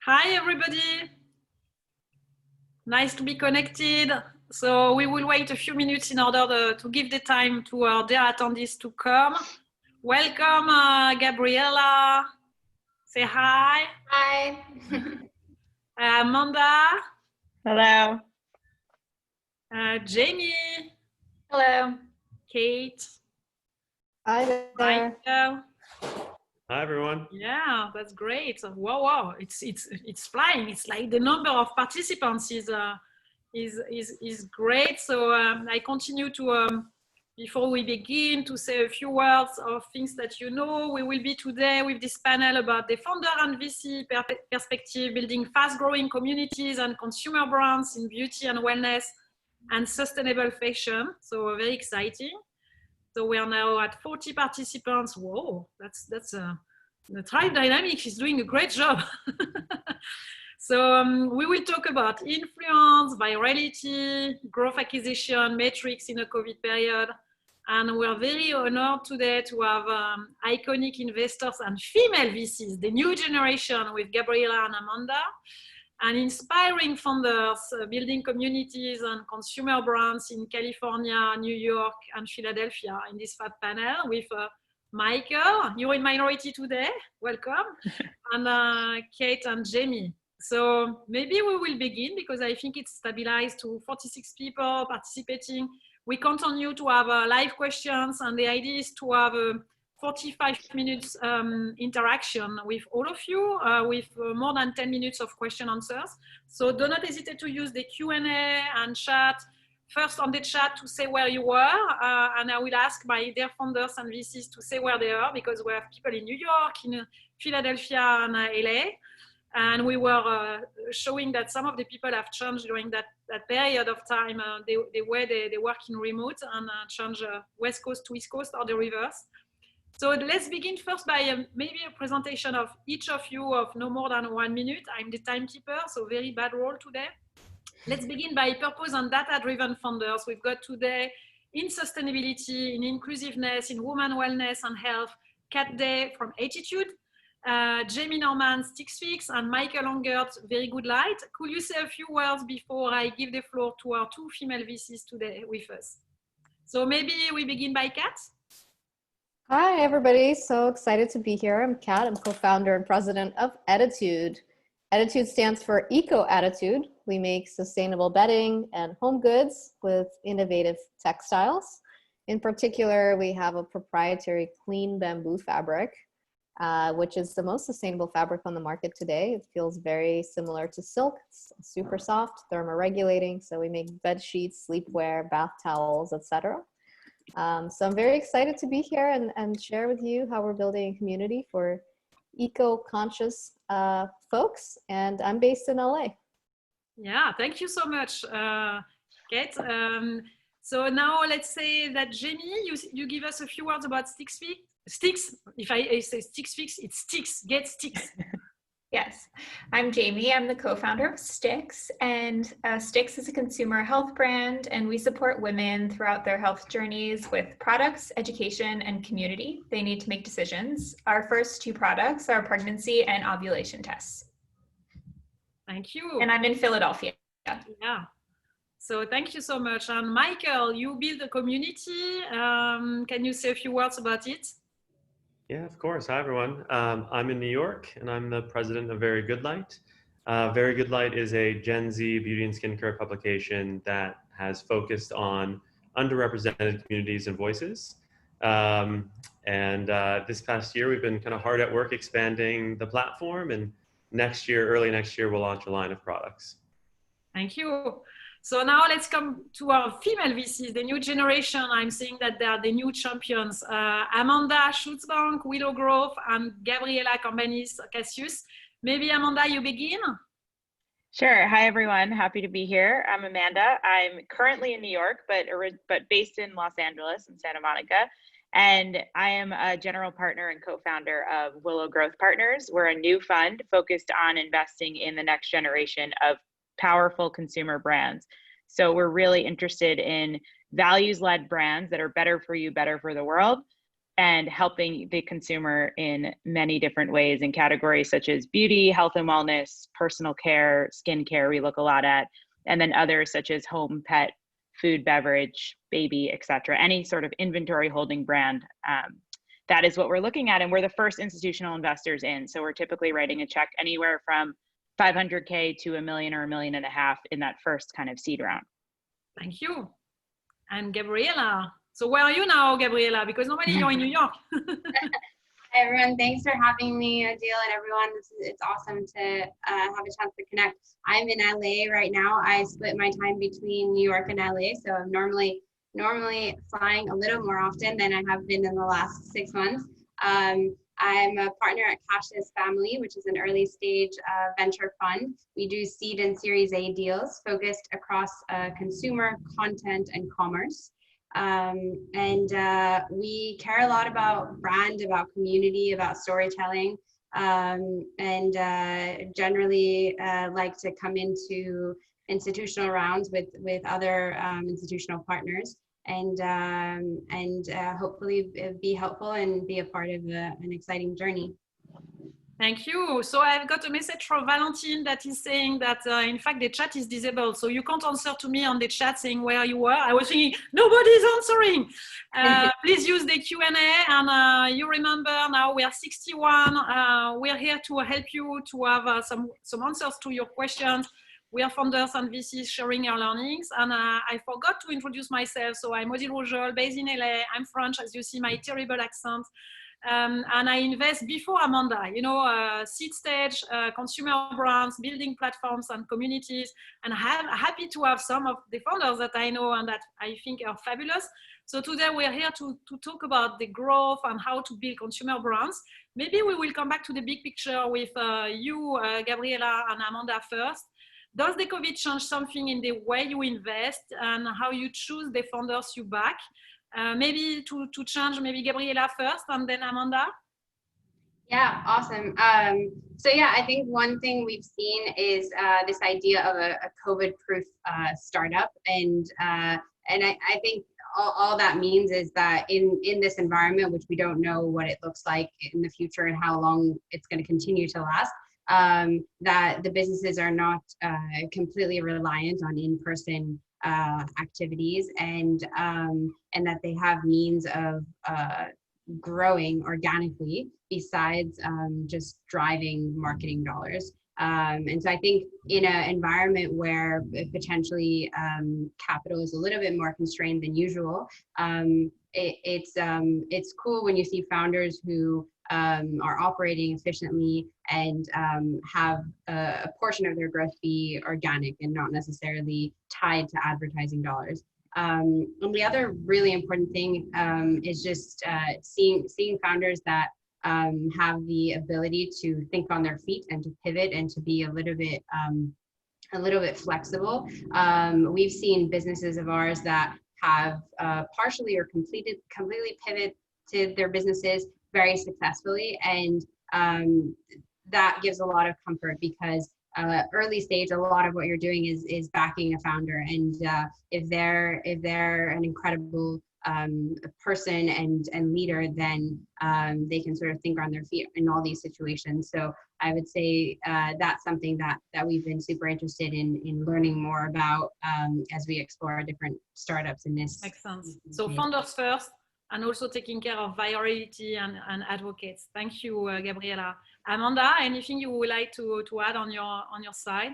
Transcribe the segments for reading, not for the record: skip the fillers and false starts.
Hi, everybody. Nice to be connected. So we will wait a few minutes in order to give the time to our dear attendees to come. Welcome, Gabriella. Say hi. Hi. Amanda. Hello. Jamie. Hello. Kate. Hi there. Michael. Hi, everyone. Yeah, that's great. Wow. It's flying. It's like the number of participants is great. So I continue to before we begin to say a few words of things that you know. We will be today with this panel about the founder and VC perspective, building fast-growing communities and consumer brands in beauty and wellness and sustainable fashion. So very exciting. So we are now at 40 participants. Whoa, that's the Tribe Dynamics is doing a great job. So we will talk about influence, virality, growth acquisition, metrics in a COVID period. And we're very honored today to have iconic investors and female VCs, the new generation with Gabriella and Amanda, and inspiring founders building communities and consumer brands in California, New York, and Philadelphia in this fab panel with Michael. You're in minority today. Welcome. And Kate and Jamie. So maybe we will begin because I think it's stabilized to 46 people participating. We continue to have live questions, and the idea is to have 45 minutes interaction with all of you with more than 10 minutes of question answers. So do not hesitate to use the Q&A and chat. First on the chat to say where you were, and I will ask my dear founders and VCs to say where they are, because we have people in New York, in Philadelphia and LA. And we were showing that some of the people have changed during that period of time, the way they work in remote, and change West Coast to East Coast or the reverse. So let's begin first by maybe a presentation of each of you of no more than 1 minute. I'm the timekeeper, so very bad role today. Let's begin by purpose and data-driven founders. We've got today in sustainability, in inclusiveness, in women wellness and health, Kat Day from Attitude, Jamie Norman, Stix Fix, and Michael Langert, Very Good Light. Could you say a few words before I give the floor to our two female VCs today with us? So maybe we begin by Kat. Hi, everybody. So excited to be here. I'm Kat. I'm co-founder and president of Attitude. Attitude stands for Eco Attitude. We make sustainable bedding and home goods with innovative textiles. In particular, we have a proprietary clean bamboo fabric, which is the most sustainable fabric on the market today. It feels very similar to silk. It's super soft, thermoregulating. So we make bed sheets, sleepwear, bath towels, etc. So I'm very excited to be here and share with you how we're building a community for eco-conscious folks, and I'm based in LA. Yeah, thank you so much, Kate. So now let's say that Jamie, you give us a few words about Stix Fix. Stix, if I say Stix Fix, it's Stix, get Stix. Yes, I'm Jamie. I'm the co-founder of Stix, and Stix is a consumer health brand, and we support women throughout their health journeys with products, education, and community. They need to make decisions. Our first two products are pregnancy and ovulation tests. Thank you. And I'm in Philadelphia. Yeah. So thank you so much. And Michael, you build a community. Can you say a few words about it? Yeah, of course. Hi, everyone. I'm in New York, and I'm the president of Very Good Light. Very Good Light is a Gen Z beauty and skincare publication that has focused on underrepresented communities and voices. This past year, we've been kind of hard at work expanding the platform, and early next year, we'll launch a line of products. Thank you. So now let's come to our female VCs, the new generation. I'm saying that they are the new champions. Amanda Schutzbank, Willow Grove, and Gabriella Cambanis Cassius. Maybe Amanda, you begin? Sure. Hi, everyone. Happy to be here. I'm Amanda. I'm currently in New York, but based in Los Angeles and Santa Monica. And I am a general partner and co-founder of Willow Growth Partners. We're a new fund focused on investing in the next generation of powerful consumer brands. So we're really interested in values-led brands that are better for you, better for the world. and helping the consumer in many different ways in categories such as beauty, health and wellness, personal care, skincare, we look a lot at, and then others such as home, pet, food, beverage, baby, etc. Any sort of inventory holding brand. That is what we're looking at. And we're the first institutional investors in. So we're typically writing a check anywhere from 500K to $1 million or $1.5 million in that first kind of seed round. Thank you. And Gabriella. So where are you now, Gabriella? Because normally you're in New York. Hi, everyone. Thanks for having me, Adil, and everyone. It's awesome to have a chance to connect. I'm in LA right now. I split my time between New York and LA, so I'm normally flying a little more often than I have been in the last 6 months. I'm a partner at Cash's Family, which is an early stage venture fund. We do seed and Series A deals focused across consumer, content, and commerce. We care a lot about brand, about community, about storytelling, and generally like to come into institutional rounds with other institutional partners, and hopefully be helpful and be a part of an exciting journey. Thank you. So I've got a message from Valentine that is saying that in fact the chat is disabled. So you can't answer to me on the chat saying where you were. I was thinking nobody's answering. Please use the Q&A, and you remember now we are 61. We're here to help you to have some answers to your questions. We are founders and VCs sharing our learnings. And I forgot to introduce myself. So I'm Odile Roujol, based in LA. I'm French, as you see my terrible accent. And I invest before Amanda, seed stage, consumer brands, building platforms and communities. And I'm happy to have some of the founders that I know and that I think are fabulous. So today we're here to talk about the growth and how to build consumer brands. Maybe we will come back to the big picture with you, Gabriella and Amanda first. Does the COVID change something in the way you invest and how you choose the founders you back? Maybe to change, maybe Gabriella first and then Amanda. Yeah, awesome. So yeah, I think one thing we've seen is this idea of a COVID-proof startup, and I think all that means is that in this environment, which we don't know what it looks like in the future and how long it's going to continue to last, that the businesses are not completely reliant on in-person activities, and that they have means of growing organically besides just driving marketing dollars. And so I think in an environment where potentially capital is a little bit more constrained than usual, it's cool when you see founders who are operating efficiently and have a portion of their growth be organic and not necessarily tied to advertising dollars. And the other really important thing is just seeing founders that have the ability to think on their feet and to pivot and to be a little bit flexible. We've seen businesses of ours that have partially or completely pivoted their businesses very successfully, and that gives a lot of comfort because early stage, a lot of what you're doing is backing a founder, and if they're an incredible person and leader, then they can sort of think on their feet in all these situations. So I would say that's something that we've been super interested in learning more about as we explore different startups in this. Makes sense. So founders first, and also taking care of virality and advocates. Thank you, Gabriella. Amanda, anything you would like to add on your side?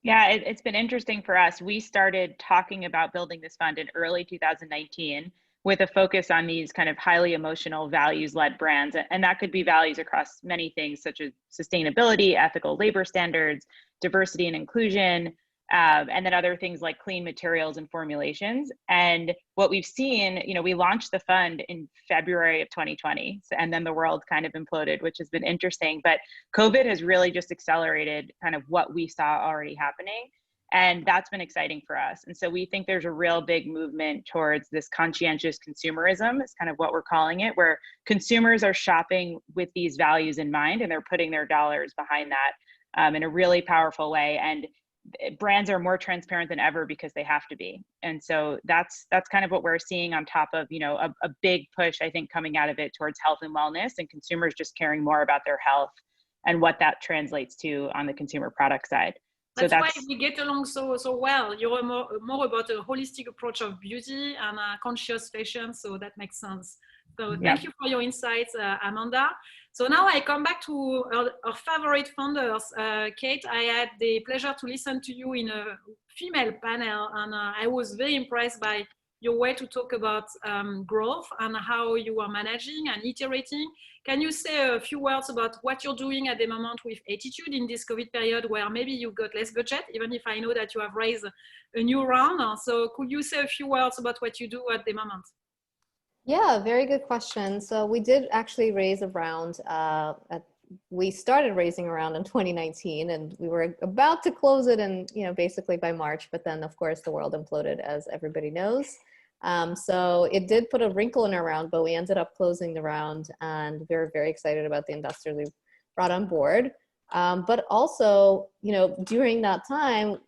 Yeah, it's been interesting for us. We started talking about building this fund in early 2019 with a focus on these kind of highly emotional values-led brands. And that could be values across many things such as sustainability, ethical labor standards, diversity and inclusion, and then other things like clean materials and formulations. And what we've seen, we launched the fund in February of 2020, and then the world kind of imploded, which has been interesting. But COVID has really just accelerated kind of what we saw already happening. And that's been exciting for us. And so we think there's a real big movement towards this conscientious consumerism, is kind of what we're calling it, where consumers are shopping with these values in mind, and they're putting their dollars behind that in a really powerful way. And brands are more transparent than ever because they have to be. And so that's kind of what we're seeing on top of, you know, a big push, I think, coming out of it towards health and wellness and consumers just caring more about their health and what that translates to on the consumer product side. That's why we get along so well. You're more about a holistic approach of beauty and a conscious fashion, so that makes sense. So thank you for your insights, Amanda. So now I come back to our favorite founders. Kate, I had the pleasure to listen to you in a female panel, and I was very impressed by your way to talk about growth and how you are managing and iterating. Can you say a few words about what you're doing at the moment with Attitude in this COVID period where maybe you've got less budget, even if I know that you have raised a new round? So could you say a few words about what you do at the moment? Yeah, very good question. So we did actually raise a round. We started raising a round in 2019, and we were about to close it in, you know, basically by March. But then, of course, the world imploded, as everybody knows. So it did put a wrinkle in our round, but we ended up closing the round, and we're very excited about the investors we brought on board. But also, you know, during that time,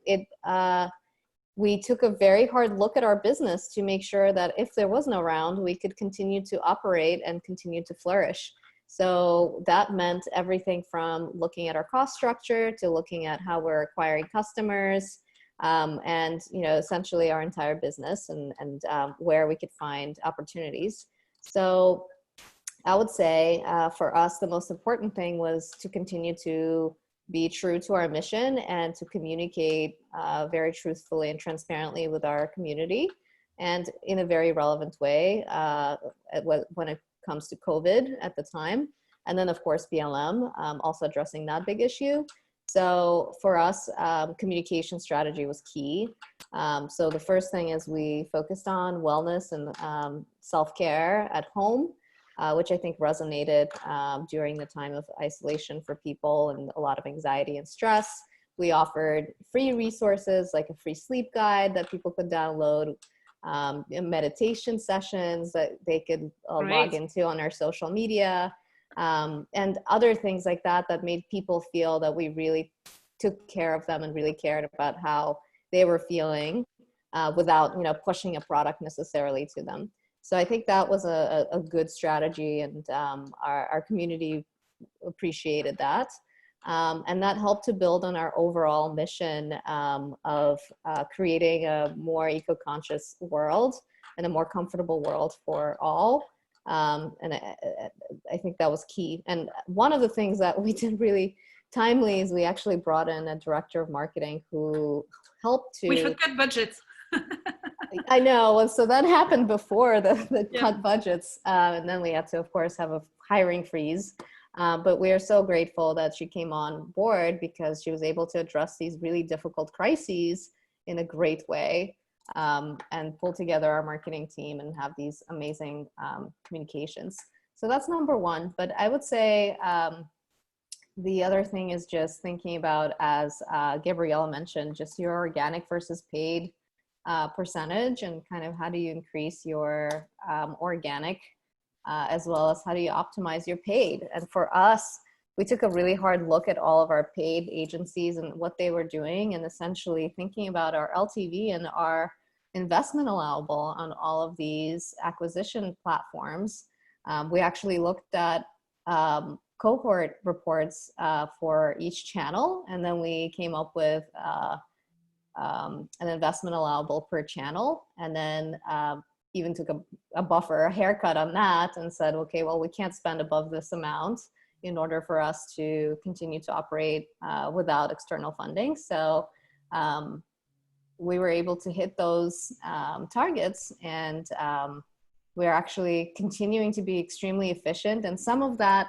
we took a very hard look at our business to make sure that if there was no round, we could continue to operate and continue to flourish. So that meant everything from looking at our cost structure to looking at how we're acquiring customers, and, you know, essentially our entire business and where we could find opportunities. So I would say for us, the most important thing was to continue to be true to our mission and to communicate very truthfully and transparently with our community and in a very relevant way when it comes to COVID at the time. And then, of course, BLM, also addressing that big issue. So for us, communication strategy was key. So the first thing is we focused on wellness and self-care at home, which I think resonated during the time of isolation for people and a lot of anxiety and stress. We offered free resources like a free sleep guide that people could download, meditation sessions that they could log into on our social media, and other things like that that made people feel that we really took care of them and really cared about how they were feeling without, you know, pushing a product necessarily to them. So I think that was a good strategy, and our community appreciated that. And that helped to build on our overall mission of creating a more eco-conscious world and a more comfortable world for all. And I think that was key. And one of the things that we did really timely is we actually brought in a director of marketing who helped to... We should cut budgets. I know. So that happened before the cut budgets. And then we had to, of course, have a hiring freeze. But we are so grateful that she came on board because she was able to address these really difficult crises in a great way, and pull together our marketing team and have these amazing communications. So that's number one. But I would say the other thing is just thinking about, as Gabriella mentioned, just your organic versus paid percentage, and kind of how do you increase your organic as well as how do you optimize your paid. And for us, we took a really hard look at all of our paid agencies and what they were doing, and essentially thinking about our LTV and our investment allowable on all of these acquisition platforms. We actually looked at cohort reports for each channel, and then we came up with an investment allowable per channel, and then even took a buffer, a haircut on that, and said, okay, well, we can't spend above this amount in order for us to continue to operate without external funding. So we were able to hit those targets, and we're actually continuing to be extremely efficient. And some of that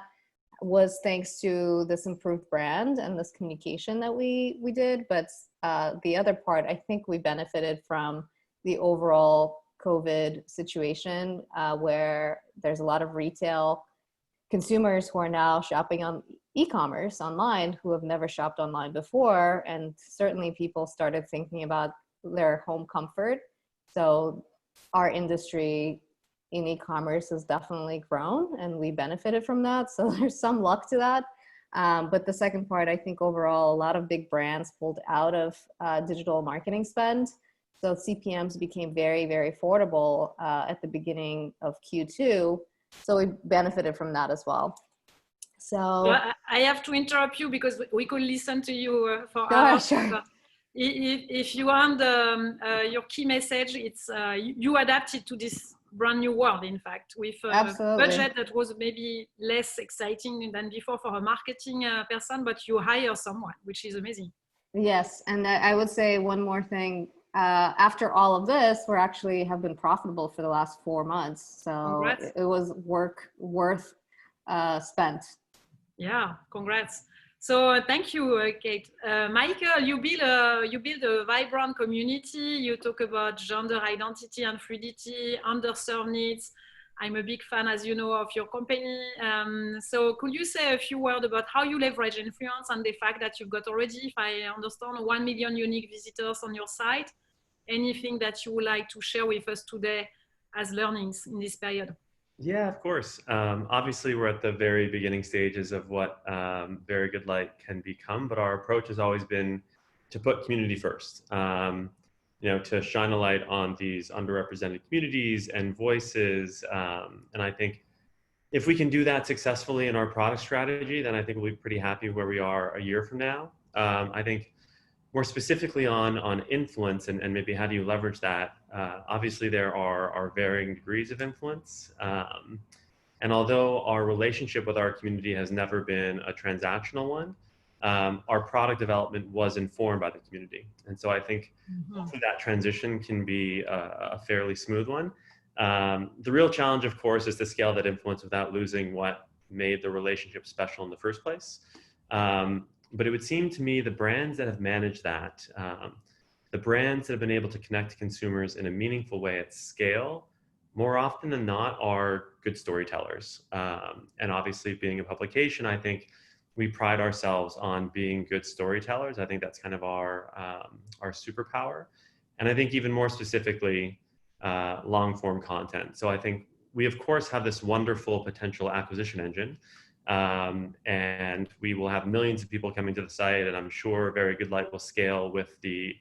was thanks to this improved brand and this communication that we did. But the other part, I think we benefited from the overall COVID situation where there's a lot of retail consumers who are now shopping on e-commerce online who have never shopped online before. And certainly people started thinking about their home comfort. So our industry in e-commerce has definitely grown, and we benefited from that. So there's some luck to that. But the second part, I think overall, a lot of big brands pulled out of digital marketing spend. So CPMs became very, very affordable at the beginning of Q2. So we benefited from that as well. So I have to interrupt you because we could listen to you for sure, hours. sure. If you want your key message, it's you adapted to this brand new world, in fact, with a budget that was maybe less exciting than before for a marketing person, but you hire someone, which is amazing. Yes, and I would say one more thing. After all of this, we're actually have been profitable for the last 4 months. So Congrats. it was worth spent. Yeah, congrats. So thank you, Kate. Michael, you build a vibrant community. You talk about gender identity and fluidity, underserved needs. I'm a big fan, as you know, of your company. So could you say a few words about how you leverage influence and the fact that you've got already, if I understand, 1 million unique visitors on your site? Anything that you would like to share with us today as learnings in this period? Yeah, of course. Obviously, we're at the very beginning stages of what Very Good Light can become, but our approach has always been to put community first. To shine a light on these underrepresented communities and voices. And I think if we can do that successfully in our product strategy, then I think we'll be pretty happy where we are a year from now. I think more specifically on influence and maybe how do you leverage that? Obviously, there are varying degrees of influence. And although our relationship with our community has never been a transactional one, our product development was informed by the community. And so I think hopefully that transition can be a fairly smooth one. The real challenge, of course, is to scale that influence without losing what made the relationship special in the first place. But it would seem to me the brands that have managed that, the brands that have been able to connect to consumers in a meaningful way at scale, more often than not, are good storytellers. And obviously, being a publication, I think we pride ourselves on being good storytellers. I think that's kind of our superpower. And I think even more specifically, long form content. So I think we, of course, have this wonderful potential acquisition engine. And we will have millions of people coming to the site, and I'm sure Very Good Light will scale with the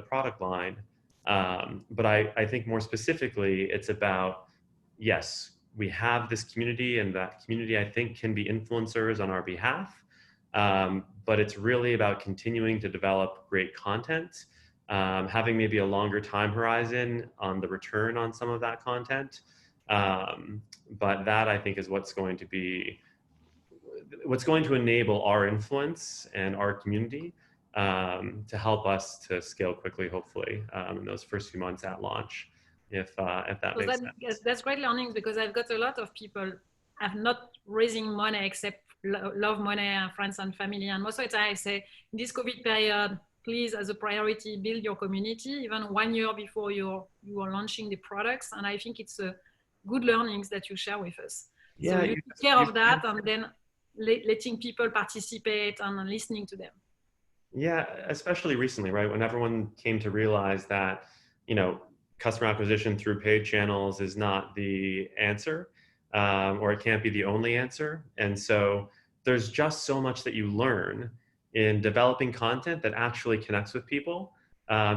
product line. But I think more specifically, it's about, yes, we have this community, and that community, I think, can be influencers on our behalf. But it's really about continuing to develop great content, having maybe a longer time horizon on the return on some of that content. But that, I think, is what's going to enable our influence and our community to help us to scale quickly, hopefully, in those first few months at launch, if that makes sense. Yes, that's great learnings, because I've got a lot of people have not raising money except love money, friends and family. And most of the time I say, in this COVID period, please, as a priority, build your community, even 1 year before you are launching the products. And I think it's a good learnings that you share with us. Yeah, so you take care of that, and then letting people participate and listening to them. Yeah, especially recently, right? When everyone came to realize that, customer acquisition through paid channels is not the answer, or it can't be the only answer. And so there's just so much that you learn in developing content that actually connects with people,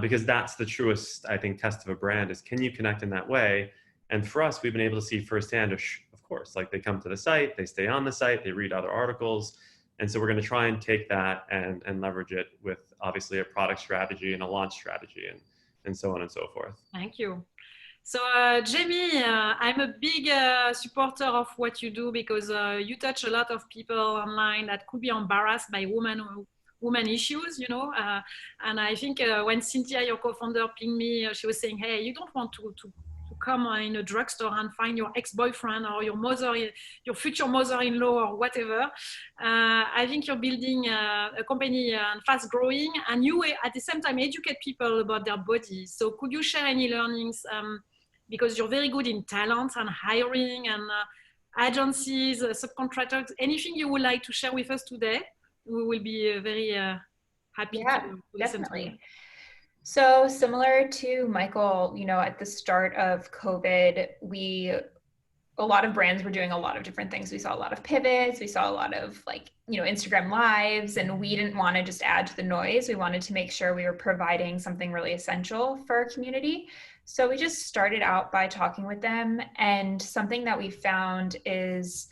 because that's the truest, I think, test of a brand is, can you connect in that way? And for us, we've been able to see firsthand, of course, like they come to the site, they stay on the site, they read other articles. And so we're going to try and take that and leverage it with obviously a product strategy and a launch strategy and so on and so forth. Thank you. So Jamie, I'm a big supporter of what you do, because you touch a lot of people online that could be embarrassed by woman issues, and I think when Cynthia, your co-founder, pinged me, she was saying, hey, you don't want to come in a drugstore and find your ex-boyfriend or your future mother-in-law or whatever. I think you're building a company and fast growing, and you at the same time educate people about their bodies. So could you share any learnings, because you're very good in talent and hiring and agencies, subcontractors, anything you would like to share with us today? We will be very happy to listen to you. So similar to Michael, at the start of COVID, we a lot of brands were doing a lot of different things. We saw a lot of pivots, we saw a lot of like, you know, Instagram lives, and we didn't want to just add to the noise. We wanted to make sure we were providing something really essential for our community. So we just started out by talking with them, and something that we found is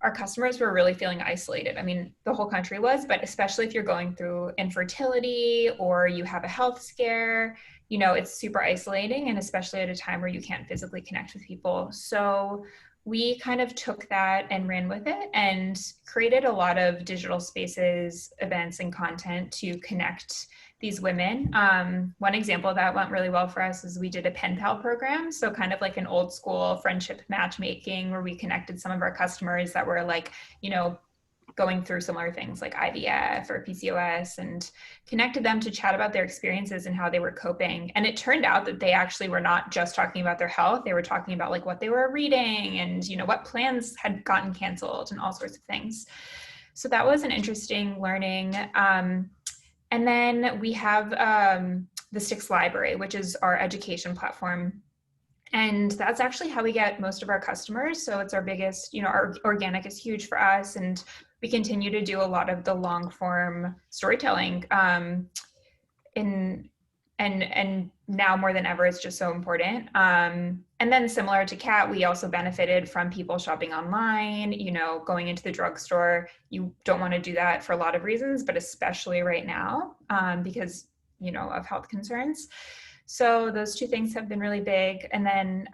our customers were really feeling isolated. I mean, the whole country was, but especially if you're going through infertility or you have a health scare, you know, it's super isolating, and especially at a time where you can't physically connect with people. So we kind of took that and ran with it and created a lot of digital spaces, events, and content to connect these women. One example that went really well for us is we did a pen pal program. So kind of like an old school friendship matchmaking, where we connected some of our customers that were like, you know, going through similar things like IVF or PCOS, and connected them to chat about their experiences and how they were coping. And it turned out that they actually were not just talking about their health. They were talking about like what they were reading and, you know, what plans had gotten canceled and all sorts of things. So that was an interesting learning. And then we have the Sticks Library, which is our education platform. And that's actually how we get most of our customers. So it's our biggest, you know, our organic is huge for us. And we continue to do a lot of the long form storytelling. And now more than ever, it's just so important. And then similar to Kat, we also benefited from people shopping online, you know, going into the drugstore. You don't want to do that for a lot of reasons, but especially right now, because, you know, of health concerns. So those two things have been really big. And then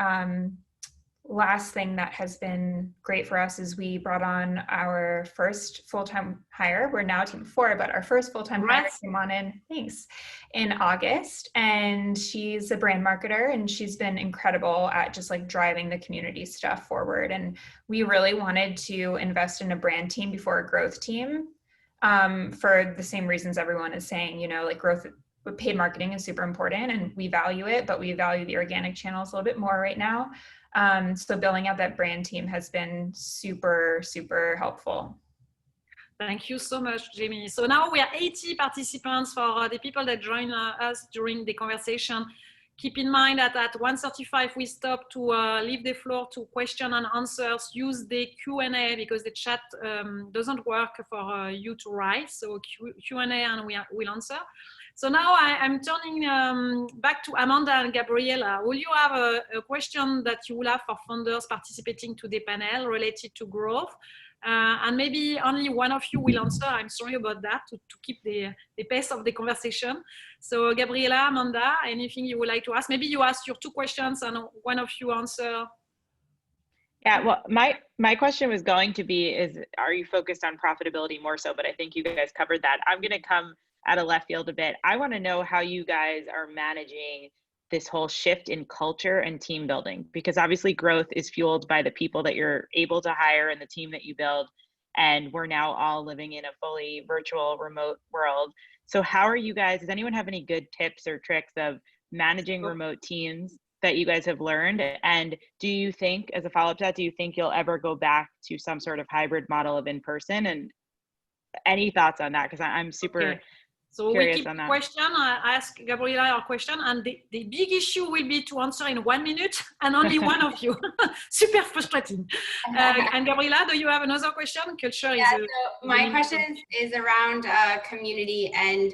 last thing that has been great for us is we brought on our first full-time hire. We're now team 4, but our first full-time hire came on in August. And she's a brand marketer, and she's been incredible at just like driving the community stuff forward. And we really wanted to invest in a brand team before a growth team, for the same reasons everyone is saying, you know, like growth, paid marketing is super important and we value it, but we value the organic channels a little bit more right now. So building out that brand team has been super, super helpful. Thank you so much, Jamie. So now we are 80 participants for the people that join us during the conversation. Keep in mind that at 1:35 we stop to leave the floor to question and answers. Use the Q&A because the chat doesn't work for you to write. So Q&A and we'll answer. So now I'm turning back to Amanda and Gabriella. Will you have a question that you will have for founders participating to the panel related to growth? And maybe only one of you will answer. I'm sorry about that, to keep the pace of the conversation. So Gabriella, Amanda, anything you would like to ask? Maybe you ask your 2 questions and one of you answer. Yeah, well, my question was going to be, are you focused on profitability more so? But I think you guys covered that. I'm going to come out of left field a bit. I want to know how you guys are managing this whole shift in culture and team building, because obviously growth is fueled by the people that you're able to hire and the team that you build. And we're now all living in a fully virtual, remote world. So how are you guys, does anyone have any good tips or tricks of managing remote teams that you guys have learned? And do you think, as a follow-up to that, do you think you'll ever go back to some sort of hybrid model of in-person? And any thoughts on that? Because I'm super So curious we keep on that. Question. I ask Gabriella your question, and the big issue will be to answer in 1 minute, and only one of you. Super frustrating. And Gabriella, do you have another question? Culture is. So my question is around community, and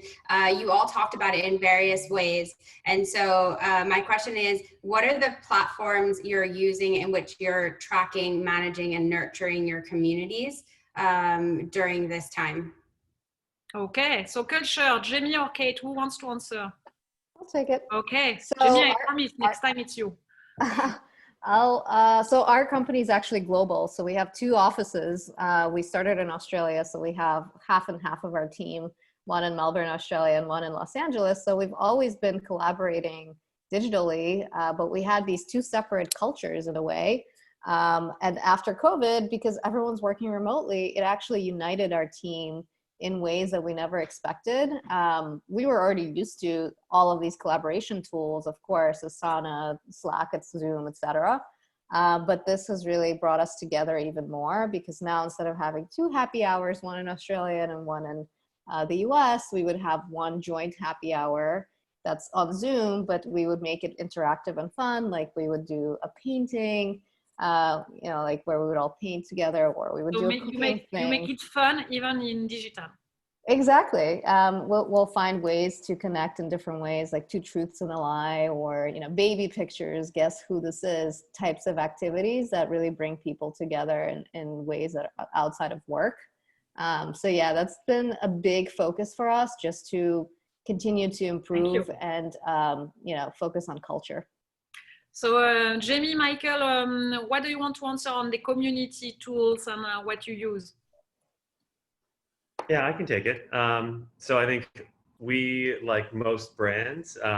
you all talked about it in various ways. And so my question is, what are the platforms you're using in which you're tracking, managing, and nurturing your communities during this time? Okay, so culture, Jamie or Kate, who wants to answer? I'll take it. Okay, so Jamie, I promise next time it's you. So our company is actually global. So we have 2 offices. We started in Australia, so we have half and half of our team, one in Melbourne, Australia, and one in Los Angeles. So we've always been collaborating digitally, but we had these 2 separate cultures in a way. And after COVID, because everyone's working remotely, it actually united our team in ways that we never expected. We were already used to all of these collaboration tools, of course, Asana, Slack, Zoom, etc. But this has really brought us together even more, because now instead of having 2 happy hours, one in Australia and one in the US, we would have one joint happy hour that's on Zoom, but we would make it interactive and fun. Like we would do a painting, you know, like where we would all paint together, or we would So do a you cooking make thing. it fun even in digital. Exactly. We'll find ways to connect in different ways, like two truths and a lie, or, you know, baby pictures, guess who this is, types of activities that really bring people together in ways that are outside of work. So yeah, that's been a big focus for us, just to continue to improve and, you know, focus on culture. So Jamie, Michael, what do you want to answer on the community tools and what you use? Yeah, I can take it. So I think we, like most brands, you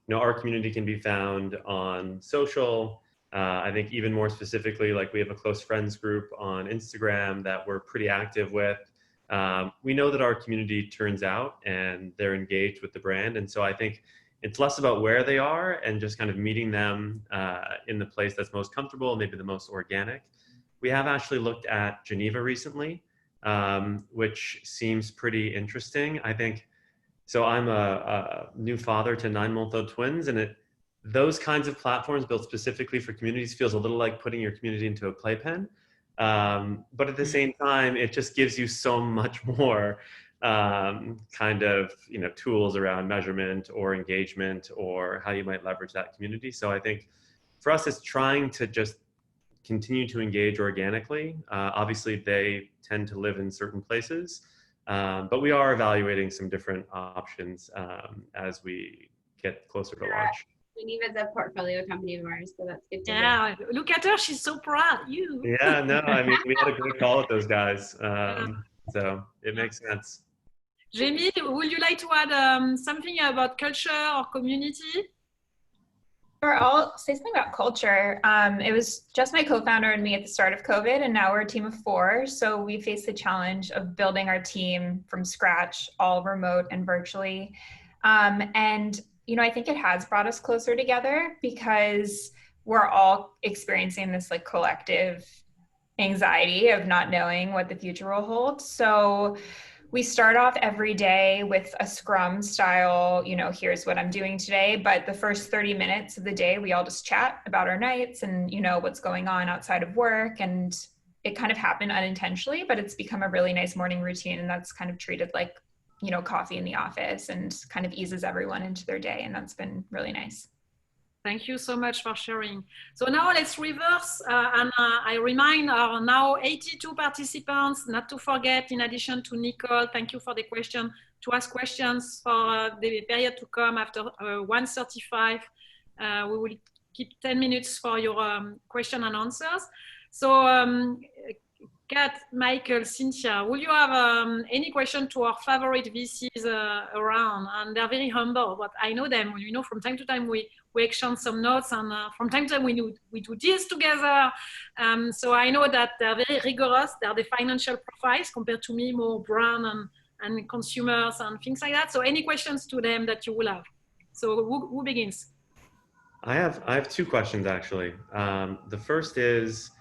know, our community can be found on social. I think even more specifically, like we have a close friends group on Instagram that we're pretty active with. We know that our community turns out and they're engaged with the brand. And so I think it's less about where they are and just kind of meeting them in the place that's most comfortable, maybe the most organic. We have actually looked at Geneva recently, which seems pretty interesting. I think, so I'm a new father to 9-month-old twins, and those kinds of platforms built specifically for communities feels a little like putting your community into a playpen. But at the same time, it just gives you so much more kind of, you know, tools around measurement or engagement or how you might leverage that community. So I think for us, it's trying to just continue to engage organically. Obviously, they tend to live in certain places, but we are evaluating some different options as we get closer to launch. Geneva is a portfolio company of ours, so that's good to hear. Yeah, look at her, she's so proud. You. Yeah, no, I mean, we had a great call with those guys, so it makes sense. Jamie, would you like to add something about culture or community? Sure, I'll say something about culture. It was just my co-founder and me at the start of COVID, and now we're a team of 4. So we faced the challenge of building our team from scratch, all remote and virtually. And, you know, I think it has brought us closer together because we're all experiencing this like collective anxiety of not knowing what the future will hold. So we start off every day with a Scrum style, you know, here's what I'm doing today. But the first 30 minutes of the day, we all just chat about our nights and, you know, what's going on outside of work. And it kind of happened unintentionally, but it's become a really nice morning routine. And that's kind of treated like, you know, coffee in the office and kind of eases everyone into their day. And that's been really nice. Thank you so much for sharing. So now let's reverse and I remind our now 82 participants not to forget, in addition to Nicole, thank you for the question, to ask questions for the period to come after 1:35. We will keep 10 minutes for your question and answers. So Kat, Michael, Cynthia, will you have any question to our favorite VCs around? And they're very humble, but I know them. You know, from time to time we exchange some notes, and from time to time we do deals together. So I know that they're very rigorous. They're the financial profiles compared to me, more brand and consumers and things like that. So any questions to them that you will have? So who begins? I have 2 questions actually. The first is,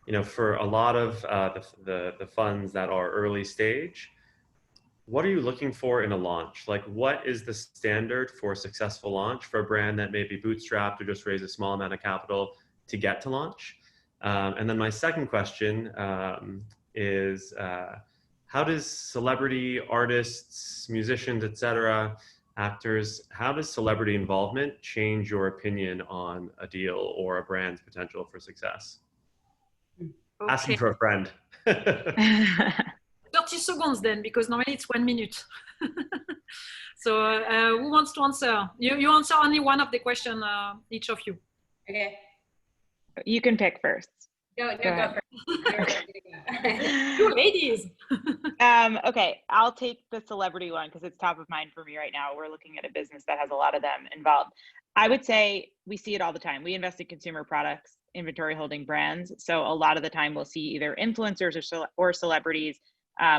you know, for a lot of the funds that are early stage, what are you looking for in a launch? Like, what is the standard for a successful launch for a brand that may be bootstrapped or just raise a small amount of capital to get to launch? And then my second question is, how does celebrity, artists, musicians, etc., actors, how does celebrity involvement change your opinion on a deal or a brand's potential for success? Okay. Asking for a friend. 30 seconds then, because normally it's 1 minute. So who wants to answer? You answer only one of the question, each of you. Okay. You can pick first. Go first. You ladies. Okay, I'll take the celebrity one because it's top of mind for me right now. We're looking at a business that has a lot of them involved. I would say we see it all the time. We invest in consumer products, inventory holding brands. So a lot of the time we'll see either influencers or celebrities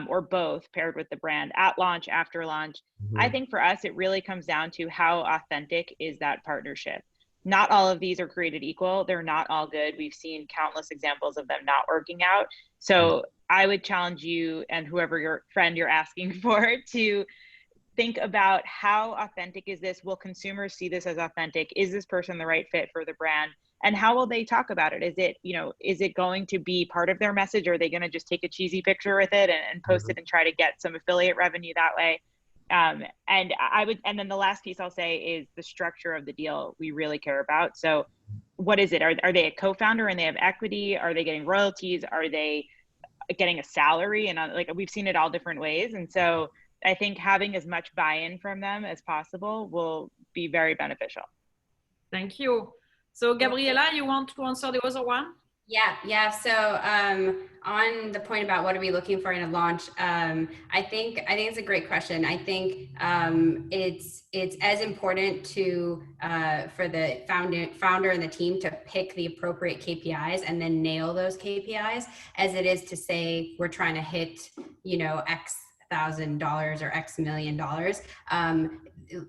or both paired with the brand at launch, after launch. Mm-hmm. I think for us, it really comes down to how authentic is that partnership. Not all of these are created equal. They're not all good. We've seen countless examples of them not working out. So I would challenge you and whoever your friend you're asking for to think about how authentic is this? Will consumers see this as authentic? Is this person the right fit for the brand? And how will they talk about it? Is it, is it going to be part of their message, or are they going to just take a cheesy picture with it and post it and try to get some affiliate revenue that way? And then the last piece I'll say is the structure of the deal we really care about. So what is it? Are they a co-founder and they have equity? Are they getting royalties? Are they getting a salary? And like, we've seen it all different ways. And so I think having as much buy-in from them as possible will be very beneficial. Thank you. So Gabriella, you want to answer the other one? Yeah. So on the point about what are we looking for in a launch, I think it's a great question. I think it's as important to for the founder and the team to pick the appropriate KPIs and then nail those KPIs as it is to say we're trying to hit X $1,000 or X million dollars.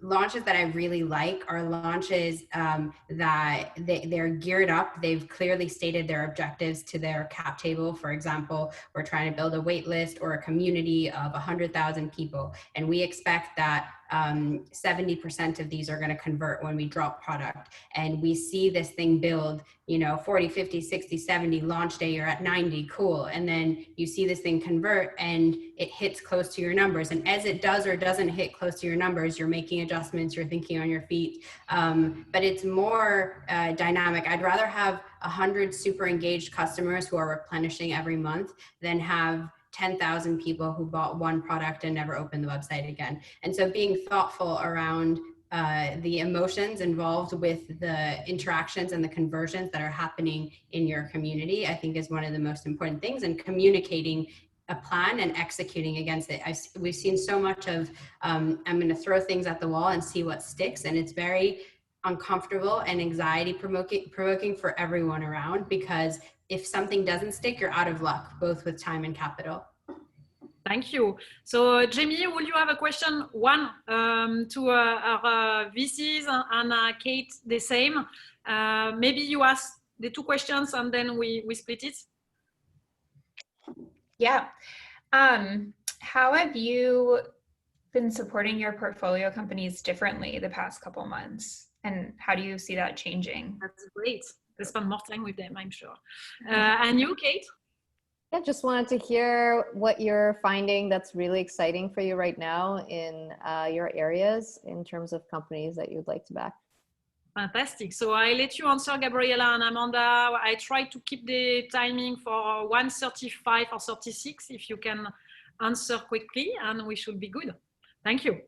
Launches that I really like are launches that they're geared up. They've clearly stated their objectives to their cap table. For example, we're trying to build a wait list or a community of 100,000 people, and we expect that 70% of these are going to convert when we drop product. And we see this thing build, 40, 50, 60, 70, launch day, you're at 90, cool. And then you see this thing convert and it hits close to your numbers. And as it does or doesn't hit close to your numbers, you're making adjustments, you're thinking on your feet. But it's more dynamic. I'd rather have 100 super engaged customers who are replenishing every month than have 10,000 people who bought one product and never opened the website again. And so being thoughtful around the emotions involved with the interactions and the conversions that are happening in your community, I think is one of the most important things, and communicating a plan and executing against it. We've seen so much of, I'm going to throw things at the wall and see what sticks. And it's very uncomfortable and anxiety provoking for everyone around, because if something doesn't stick, you're out of luck, both with time and capital. Thank you. So Jamie, will you have a question? One to our VCs and Kate, the same. Maybe you ask the two questions and then we split it. Yeah. How have you been supporting your portfolio companies differently the past couple months? And how do you see that changing? That's great. To spend more time with them, I'm sure. And you, Kate? I just wanted to hear what you're finding that's really exciting for you right now in your areas in terms of companies that you'd like to back. Fantastic. So I let you answer, Gabriella and Amanda. I try to keep the timing for 1:35 or 36 if you can answer quickly, and we should be good. Thank you.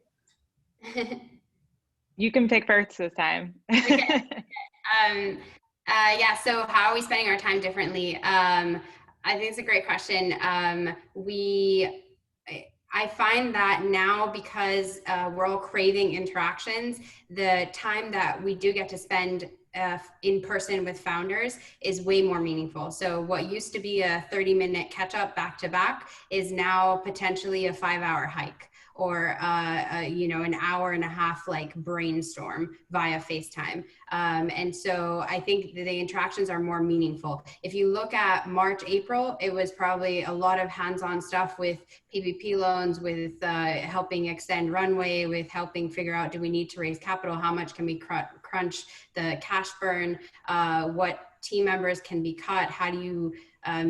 You can pick first this time. Okay. Yeah, so how are we spending our time differently? I think it's a great question. I find that now, because we're all craving interactions, the time that we do get to spend in person with founders is way more meaningful. So what used to be a 30-minute catch up back to back is now potentially a 5-hour hike, or an hour and a half like brainstorm via FaceTime. And so I think the interactions are more meaningful. If you look at March, April, it was probably a lot of hands-on stuff with PPP loans, with helping extend runway, with helping figure out, do we need to raise capital? How much can we crunch the cash burn? What team members can be cut? How do you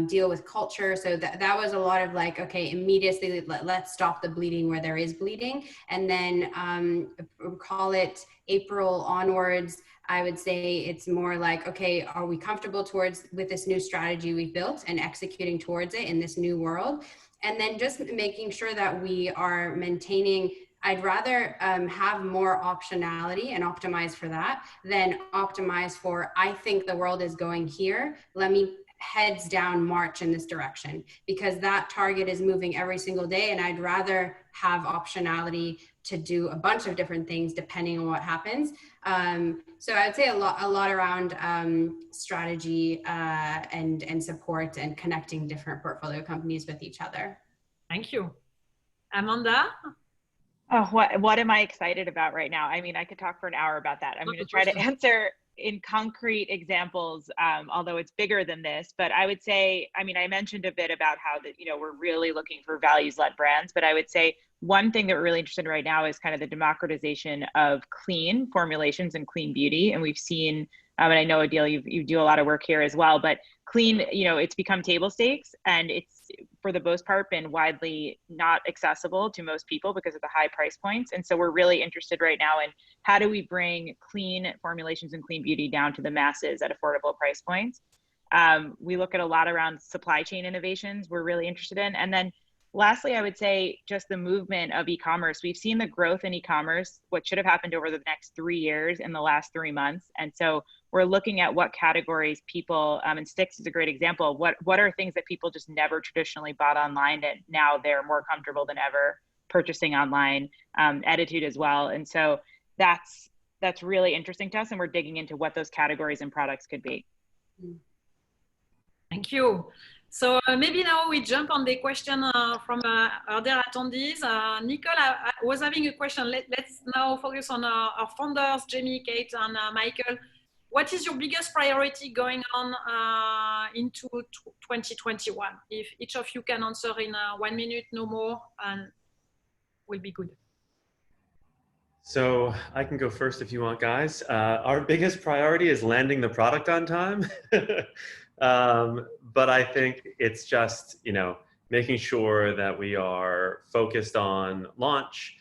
deal with culture? So that was a lot of like, okay, immediately let's stop the bleeding where there is bleeding. And then call it April onwards, I would say it's more like, okay, are we comfortable with this new strategy we've built and executing towards it in this new world? And then just making sure that we are maintaining, I'd rather have more optionality and optimize for that than optimize for, I think the world is going here, let me heads down march in this direction, because that target is moving every single day, and I'd rather have optionality to do a bunch of different things depending on what happens. So I would say a lot around strategy and support and connecting different portfolio companies with each other. Thank you. Amanda? Oh, what am I excited about right now? I mean, I could talk for an hour about that. I'm going to try to answer in concrete examples, although it's bigger than this. But I would say, I mean, I mentioned a bit about how that, we're really looking for values-led brands, but I would say one thing that we're really interested in right now is kind of the democratization of clean formulations and clean beauty. And we've seen, and I know Adil, you do a lot of work here as well, but clean, it's become table stakes, and it's for the most part been widely not accessible to most people because of the high price points. And so we're really interested right now in how do we bring clean formulations and clean beauty down to the masses at affordable price points. We look at a lot around supply chain innovations we're really interested in. And then lastly, I would say just the movement of e-commerce. We've seen the growth in e-commerce, what should have happened over the next 3 years in the last 3 months. And so we're looking at what categories people, and Stix is a great example, what are things that people just never traditionally bought online and now they're more comfortable than ever purchasing online, Attitude as well. And so that's really interesting to us, and we're digging into what those categories and products could be. Thank you. So maybe now we jump on the question from other attendees. Nicole was having a question. Let's now focus on our founders, Jamie, Kate, and Michael. What is your biggest priority going on into 2021? If each of you can answer in 1 minute, no more, and will be good. So I can go first if you want, guys. Our biggest priority is landing the product on time. But I think it's just, making sure that we are focused on launch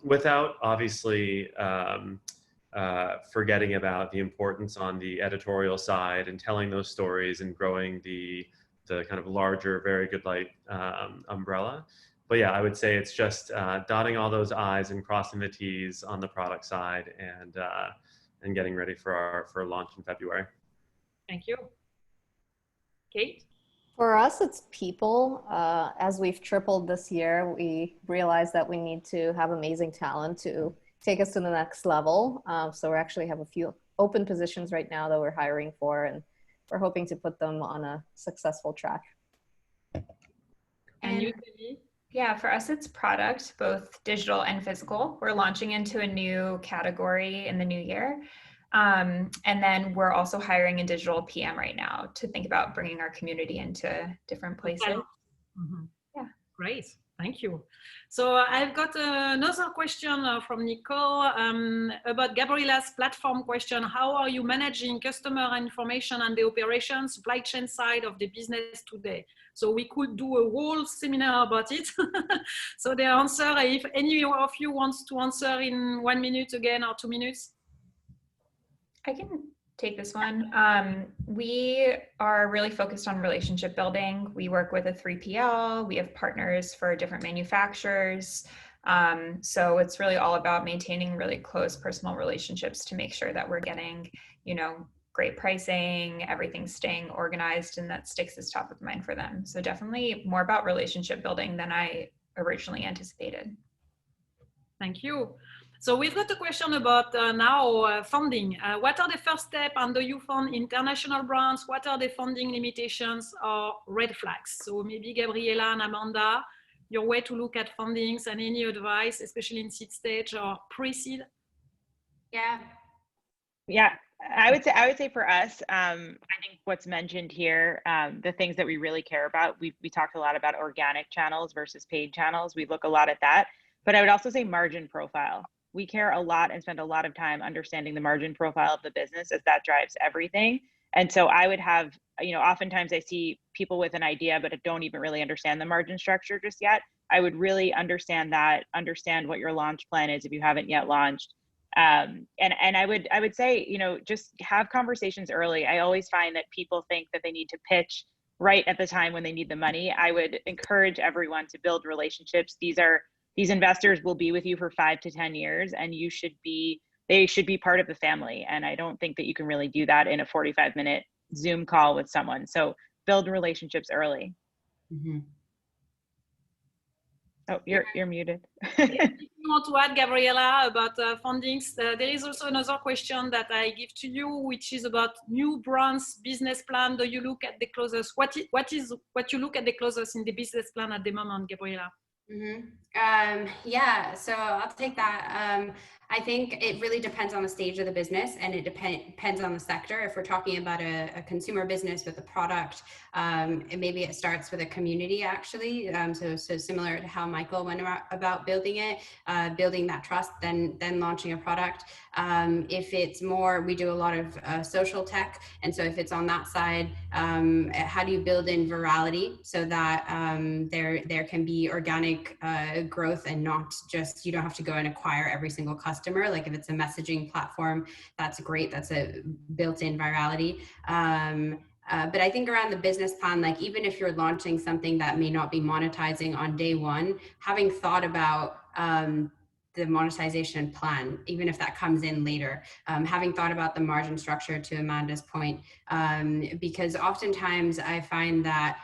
without obviously forgetting about the importance on the editorial side and telling those stories and growing the kind of larger Very Good Light umbrella. But yeah, I would say it's just dotting all those I's and crossing the T's on the product side and getting ready for launch in February. Thank you. Kate? For us, it's people. As we've tripled this year, we realized that we need to have amazing talent to take us to the next level. So we actually have a few open positions right now that we're hiring for, and we're hoping to put them on a successful track. And you, Debbie? Yeah, for us, it's product, both digital and physical. We're launching into a new category in the new year. And then we're also hiring a digital PM right now to think about bringing our community into different places. Mm-hmm. Yeah. Great. Thank you. So I've got another question from Nicole about Gabriella's platform question. How are you managing customer information and the operation supply chain side of the business today? So we could do a whole seminar about it. So the answer, if any of you wants to answer in 1 minute again or 2 minutes. I can take this one. We are really focused on relationship building. We work with a 3PL. We have partners for different manufacturers. So it's really all about maintaining really close personal relationships to make sure that we're getting, great pricing, everything's staying organized, and that Stix is top of mind for them. So definitely more about relationship building than I originally anticipated. Thank you. So we've got a question about now funding. What are the first steps, and do you fund international brands? What are the funding limitations or red flags? So maybe Gabriella and Amanda, your way to look at fundings and any advice, especially in seed stage or pre-seed? Yeah, I would say for us, I think what's mentioned here, the things that we really care about, we talked a lot about organic channels versus paid channels. We look a lot at that, but I would also say margin profile. We care a lot and spend a lot of time understanding the margin profile of the business, as that drives everything. And so I would have, oftentimes I see people with an idea, but don't even really understand the margin structure just yet. I would really understand what your launch plan is if you haven't yet launched. And I would say, just have conversations early. I always find that people think that they need to pitch right at the time when they need the money. I would encourage everyone to build relationships. These investors will be with you for 5 to 10 years, and they should be part of the family. And I don't think that you can really do that in a 45-minute Zoom call with someone. So build relationships early. Mm-hmm. Oh, you're muted. If you want to add, Gabriella, about fundings, there is also another question that I give to you, which is about new brands business plan. Do you look at the closest? What you look at the closest in the business plan at the moment, Gabriella? Mm-hmm. Yeah, so I'll take that. I think it really depends on the stage of the business, and it depends on the sector. If we're talking about a consumer business with a product, and maybe it starts with a community actually. So similar to how Michael went about building it, building that trust, then launching a product. If it's more, we do a lot of social tech, and so if it's on that side, how do you build in virality so that there can be organic growth and not just, you don't have to go and acquire every single customer. Like if it's a messaging platform, that's great. That's a built-in virality. But I think around the business plan, like even if you're launching something that may not be monetizing on day one, having thought about the monetization plan, even if that comes in later, having thought about the margin structure, to Amanda's point, because oftentimes I find that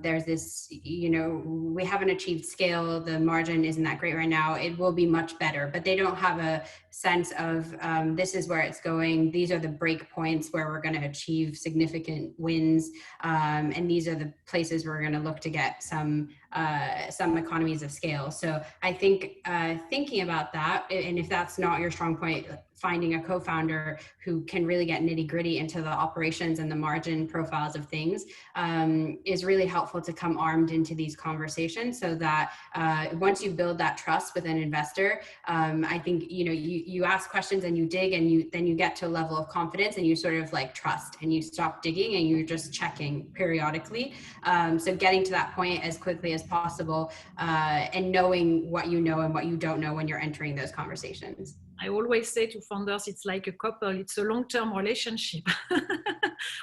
there's this, we haven't achieved scale, the margin isn't that great right now, it will be much better, but they don't have a sense of this is where it's going, these are the break points where we're going to achieve significant wins, and these are the places where we're going to look to get some economies of scale. So I think thinking about that, and if that's not your strong point, finding a co-founder who can really get nitty-gritty into the operations and the margin profiles of things is really helpful to come armed into these conversations, so that once you build that trust with an investor, I think you ask questions and you dig, and then you get to a level of confidence and you sort of like trust, and you stop digging and you're just checking periodically. So getting to that point as quickly as possible, and knowing what you know and what you don't know when you're entering those conversations. I always say to founders, it's like a couple, it's a long-term relationship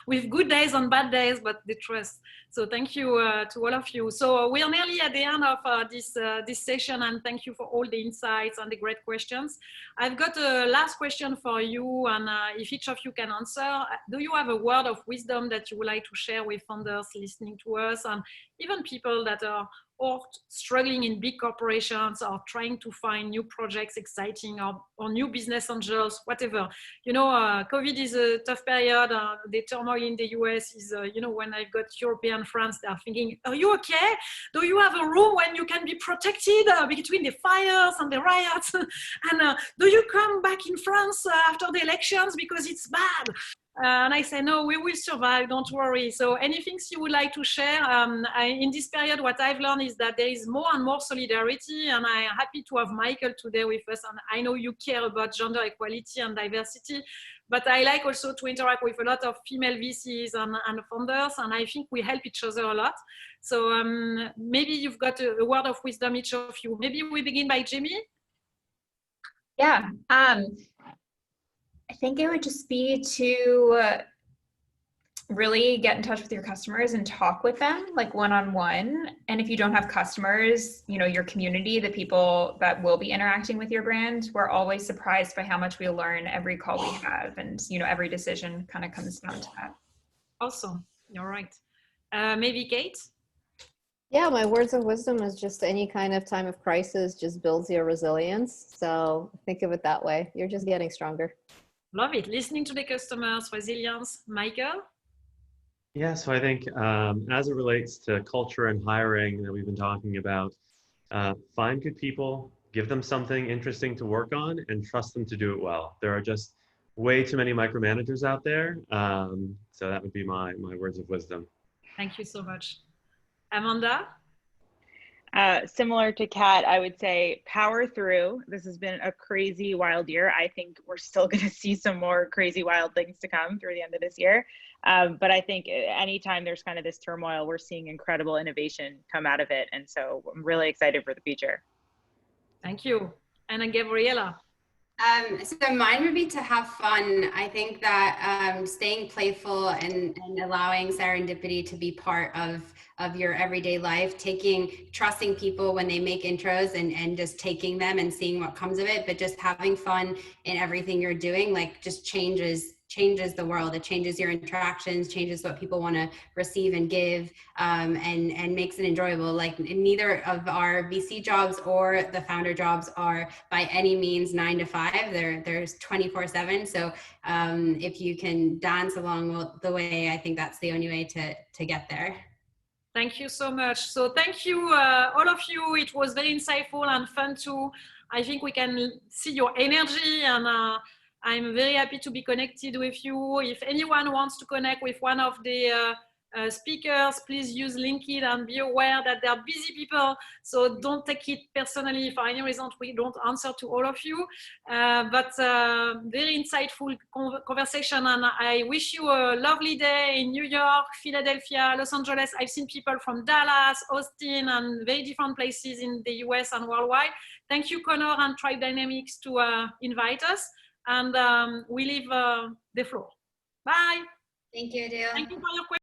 with good days and bad days, but the trust. So thank you to all of you. So we are nearly at the end of this session, and thank you for all the insights and the great questions. I've got a last question for you, and if each of you can answer, do you have a word of wisdom that you would like to share with founders listening to us, and even people that are or struggling in big corporations, or trying to find new projects exciting, or new business angels, whatever. COVID is a tough period. The turmoil in the US is, when I've got European friends, they are thinking, are you okay? Do you have a room when you can be protected between the fires and the riots? And do you come back in France after the elections because it's bad? And I say, no, we will survive, don't worry. So anything you would like to share? In this period, what I've learned is that there is more and more solidarity, and I'm happy to have Michael today with us. And I know you care about gender equality and diversity, but I like also to interact with a lot of female VCs and founders, and I think we help each other a lot. So maybe you've got a word of wisdom, each of you. Maybe we begin by Jamie? Yeah. I think it would just be to really get in touch with your customers and talk with them like one-on-one. And if you don't have customers, your community, the people that will be interacting with your brand, we're always surprised by how much we learn every call we have. And, every decision kind of comes down to that. Awesome. You're right. Maybe Kate? Yeah, my words of wisdom is just any kind of time of crisis just builds your resilience. So think of it that way. You're just getting stronger. Love it. Listening to the customers, resilience. Michael? Yeah, so I think as it relates to culture and hiring that we've been talking about, find good people, give them something interesting to work on, and trust them to do it well. There are just way too many micromanagers out there. So that would be my words of wisdom. Thank you so much. Amanda? Similar to Kat, I would say power through. This has been a crazy, wild year. I think we're still going to see some more crazy, wild things to come through the end of this year. But I think anytime there's kind of this turmoil, we're seeing incredible innovation come out of it. And so I'm really excited for the future. Thank you. And Gabriella? So mine would be to have fun. I think that staying playful and allowing serendipity to be part of your everyday life, trusting people when they make intros and just taking them and seeing what comes of it, but just having fun in everything you're doing, like just changes the world. It changes your interactions, changes what people want to receive and give, and makes it enjoyable. Like neither of our VC jobs or the founder jobs are by any means 9 to 5. There's 24/7. So if you can dance along the way, I think that's the only way to get there. Thank you so much. So thank you, all of you. It was very insightful and fun too. I think we can see your energy, and I'm very happy to be connected with you. If anyone wants to connect with one of the speakers, please use LinkedIn and be aware that they are busy people. So don't take it personally. For any reason, we don't answer to all of you. But very insightful conversation. And I wish you a lovely day in New York, Philadelphia, Los Angeles. I've seen people from Dallas, Austin, and very different places in the US and worldwide. Thank you, Connor and Tribe Dynamics, to invite us. And we leave the floor. Bye. Thank you, Adele. Thank you for your questions.